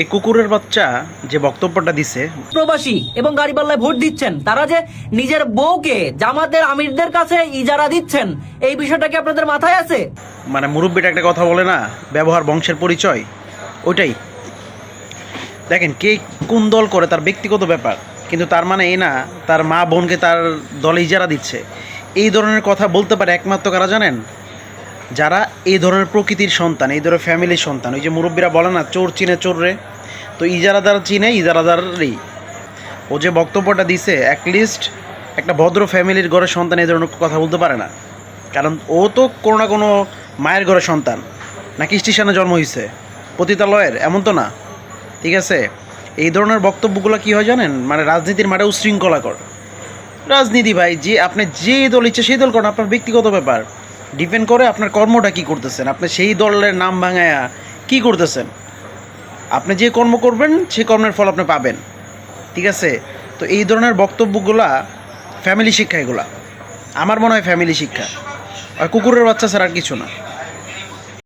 এই কুকুরের বাচ্চা যে বক্তব্যটা দিছে, প্রবাসী এবং গাড়িপাল্লায় ভোট দিচ্ছেন, তারা যে নিজের বউকে জামাতের আমিরদের কাছে ইজারা দিচ্ছেন, এই বিষয়টা কি আপনাদের মাথায় আছে? মানে মুরব্বীটা একটা কথা বলে না, ব্যবহার বংশের পরিচয়, ওইটাই। দেখেন কে কোন দল করে তার ব্যক্তিগত ব্যাপার, কিন্তু তার মানে এই না তার মা বোনকে তার দলে ইজারা দিচ্ছে। এই ধরনের কথা বলতে পারে একমাত্র কারা জানেন? যারা এই ধরনের প্রকৃতির সন্তান, এই ধরনের ফ্যামিলির সন্তান। ওই যে মুরব্বীরা বলে না, চোর চিনে চোর রে, তো ইজারাদার চিনে ইজারাদারই। ও যে বক্তব্যটা দিছে, অ্যাটলিস্ট একটা ভদ্র ফ্যামিলির ঘরের সন্তান এই ধরনের কথা বলতে পারে না। কারণ ও তো কোনো না কোনো মায়ের ঘরের সন্তান, নাকি স্টেশনে জন্ম হয়েছে, পতিতালয়ের, এমন তো না। ঠিক আছে, এই ধরনের বক্তব্যগুলো কী হয় জানেন, মানে রাজনীতির মাঠে উশৃঙ্খলাকর। রাজনীতি ভাই, যে আপনি যে দল ইচ্ছে সেই দল করেন, আপনার ব্যক্তিগত ব্যাপার। ডিপেন্ড করে আপনার কর্মটা কী করতেছেন, আপনি সেই দলের নাম ভাঙায়া কী করতেছেন। আপনি যে কর্ম করবেন সেই কর্মের ফল আপনি পাবেন। ঠিক আছে, তো এই ধরনের বক্তব্যগুলা ফ্যামিলি শিক্ষা, এগুলা আমার মনে হয় ফ্যামিলি শিক্ষা, আর কুকুরের বাচ্চা ছাড়া আর কিছু না।